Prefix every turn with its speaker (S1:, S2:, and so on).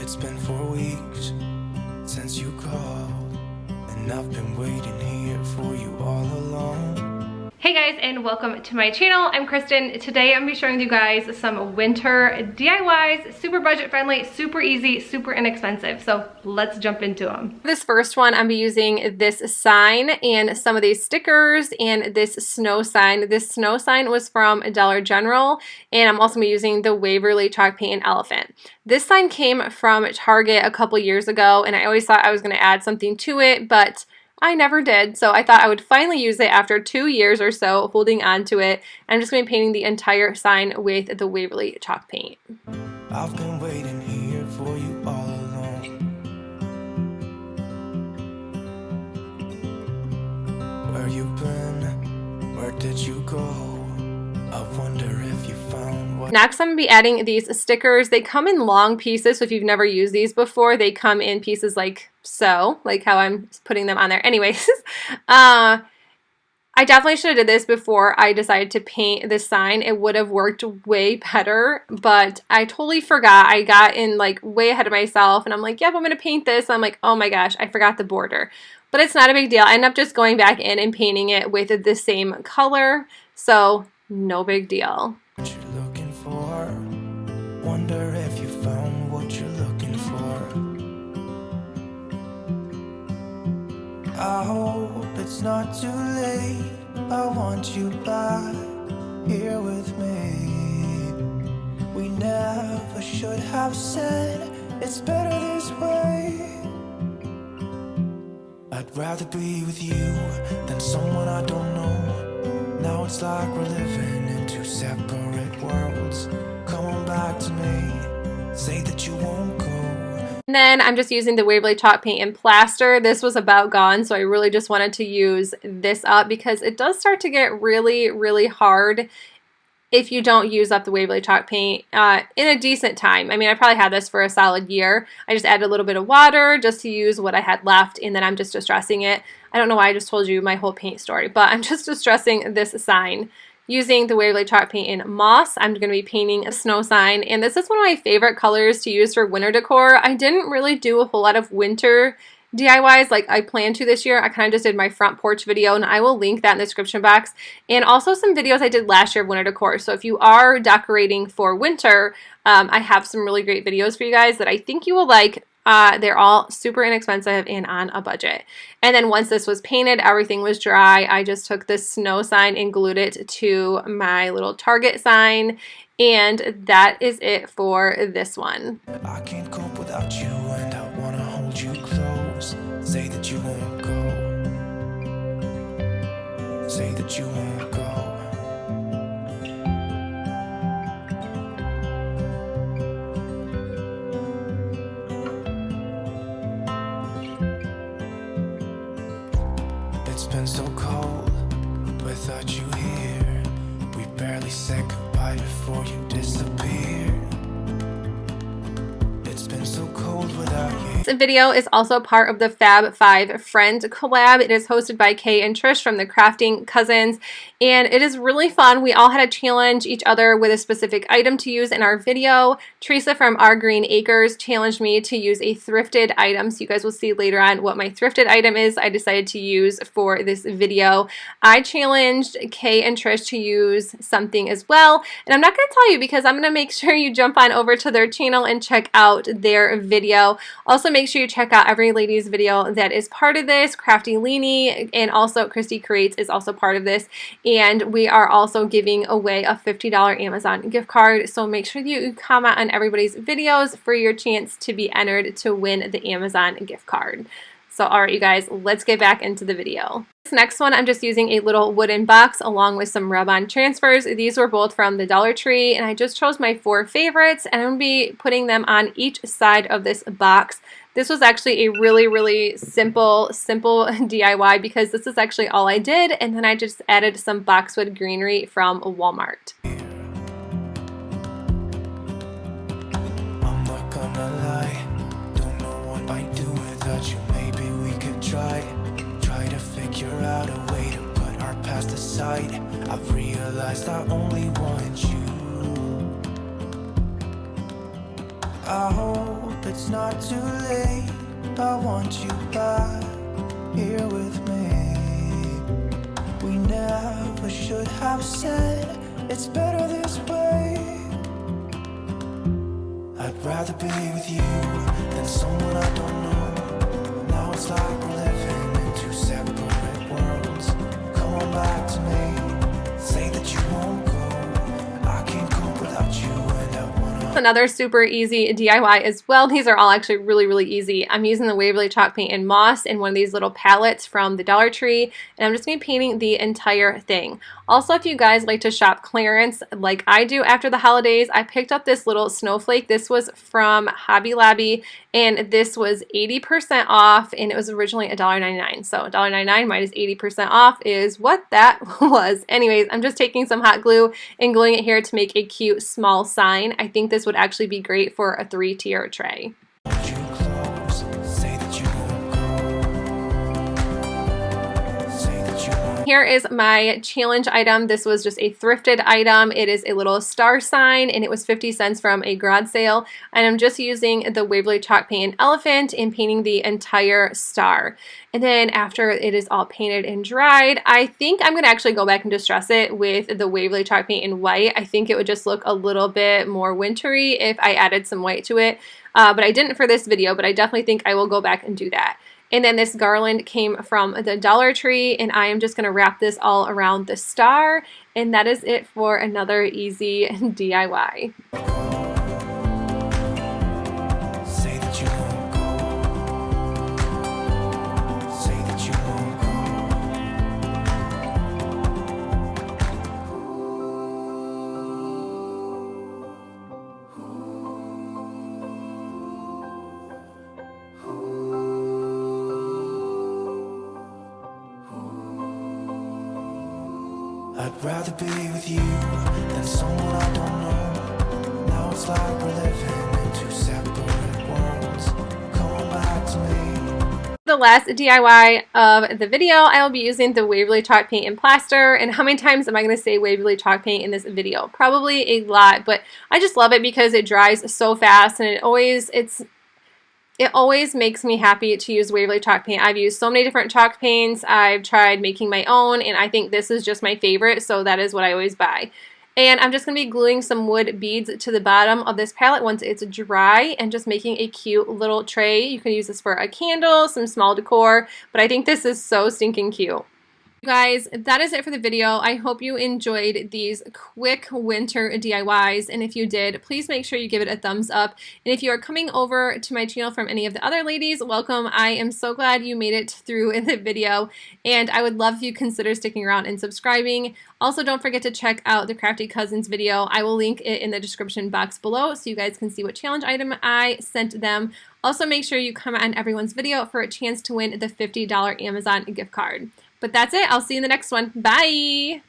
S1: It's been 4 weeks since you called, and I've been waiting here for you all along.
S2: Hey guys, and welcome to my channel. I'm Kristen. Today I'm gonna be showing you guys some winter DIYs, super budget friendly, super easy, super inexpensive. So let's jump into them. This first one, I'm gonna be using this sign and some of these stickers and this snow sign. This snow sign was from Dollar General, and I'm also gonna be using the Waverly chalk paint and elephant. This sign came from Target a couple years ago, and I always thought I was gonna add something to it, but I never did, so I thought I would finally use it after 2 years or so holding on to it. I'm just going to be painting the entire sign with the Waverly chalk paint.
S1: I've been waiting here for you all along. Where you been? Where did you go? I wonder if you found what.
S2: Next, I'm going to be adding these stickers. They come in long pieces, so if you've never used these before, they come in pieces like so, like how I'm putting them on there. Anyways, I definitely should have did this before I decided to paint this sign. It would have worked way better, but I totally forgot. I got in like way ahead of myself, and I'm like, yep, I'm going to paint this. I'm like, oh my gosh, I forgot the border. But it's not a big deal. I end up just going back in and painting it with the same color, so no big deal.
S1: What you're looking for? Wonder if you found what you're looking for. I hope it's not too late. I want you back here with me. We never should have said it's better this way. I'd rather be with you than someone I don't know. Now it's like we're living in two separate worlds. Come on back to me. Say that you won't go.
S2: And then I'm just using the Waverly chalk paint and plaster. This was about gone, so I really just wanted to use this up because it does start to get really, really hard if you don't use up the Waverly chalk paint in a decent time. I mean, I probably had this for a solid year. I just added a little bit of water just to use what I had left, and then I'm just distressing it. I don't know why I just told you my whole paint story, but I'm just distressing this sign. Using the Waverly chalk paint in moss, I'm going to be painting a snow sign, and this is one of my favorite colors to use for winter decor. I didn't really do a whole lot of winter DIYs like I planned to this year. I kind of just did my front porch video, and I will link that in the description box, and also some videos I did last year of winter decor. So if you are decorating for winter, I have some really great videos for you guys that I think you will like. They're all super inexpensive and on a budget. And then once this was painted, everything was dry. I just took this snow sign and glued it to my little Target sign, and that is it for this one.
S1: I can't cope without you, and I wanna hold you close. Say that you won't go. Say that you won't go. It's been so cold without you here. We barely said goodbye before you disappeared. It's been so cold without you.
S2: This video is also part of the Fab 5 Friend collab. It is hosted by Kay and Trish from the Crafting Cousins, and it is really fun. We all had to challenge each other with a specific item to use in our video. Teresa from Our Green Acres challenged me to use a thrifted item, so you guys will see later on what my thrifted item is I decided to use for this video. I challenged Kay and Trish to use something as well, and I'm not going to tell you because I'm going to make sure you jump on over to their channel and check out their video. Also, make sure you check out every lady's video that is part of this. Crafty Leanie and also Christy Creates is also part of this, and we are also giving away a $50 Amazon gift card, so make sure you comment on everybody's videos for your chance to be entered to win the Amazon gift card. So alright you guys, let's get back into the video. This next one, I'm just using a little wooden box along with some rub-on transfers. These were both from the Dollar Tree, and I just chose my 4 favorites, and I'm going to be putting them on each side of this box. This was actually a really, really simple DIY because this is actually all I did, and then I just added some boxwood greenery from Walmart.
S1: I'm not gonna lie, don't know what I do without you. Maybe we could try to figure out a way to put our past aside. I've realized I only want you. I hope it's not too late. I want you back here with me. We never should have said it's better this way. I'd rather be with you than someone I don't know. Now it's like we're living in two separate worlds. Come on back to me. Say that you won't go. I can't cope without you, and I wanna.
S2: Another super easy DIY as well. These are all actually really easy. I'm using the Waverly chalk paint and moss in one of these little palettes from the Dollar Tree, and I'm just going to be painting the entire thing. Also, if you guys like to shop clearance like I do after the holidays, I picked up this little snowflake. This was from Hobby Lobby, and this was 80% off, and it was originally $1.99. So $1.99 minus 80% off is what that was. Anyways, I'm just taking some hot glue and gluing it here to make a cute small sign. I think this would actually be great for a 3-tier tray. Here is my challenge item. This was just a thrifted item. It is a little star sign, and it was 50 cents from a garage sale. And I'm just using the Waverly chalk paint and elephant and painting the entire star. And then after it is all painted and dried, I think I'm going to actually go back and distress it with the Waverly chalk paint in white. I think it would just look a little bit more wintry if I added some white to it. But I didn't for this video, but I definitely think I will go back and do that. And then this garland came from the Dollar Tree, and I am just going to wrap this all around the star, and that is it for another easy DIY.
S1: I'd rather be with you than someone I don't know. Now it's like we're living in two separate worlds. Come on back to me.
S2: The last DIY of the video, I will be using the Waverly chalk paint and plaster. And how many times am I going to say Waverly chalk paint in this video? Probably a lot, but I just love it because it dries so fast, and it always makes me happy to use Waverly chalk paint. I've used so many different chalk paints. I've tried making my own, and I think this is just my favorite, so that is what I always buy. And I'm just going to be gluing some wood beads to the bottom of this palette once it's dry, and just making a cute little tray. You can use this for a candle, some small decor, but I think this is so stinking cute. Guys, that is it for the video. I hope you enjoyed these quick winter DIYs, and if you did, please make sure you give it a thumbs up. And if you are coming over to my channel from any of the other ladies, welcome. I am so glad you made it through the video, and I would love if you consider sticking around and subscribing. Also, don't forget to check out the Crafty Cousins video. I will link it in the description box below so you guys can see what challenge item I sent them. Also, make sure you comment on everyone's video for a chance to win the $50 Amazon gift card. But that's it. I'll see you in the next one. Bye!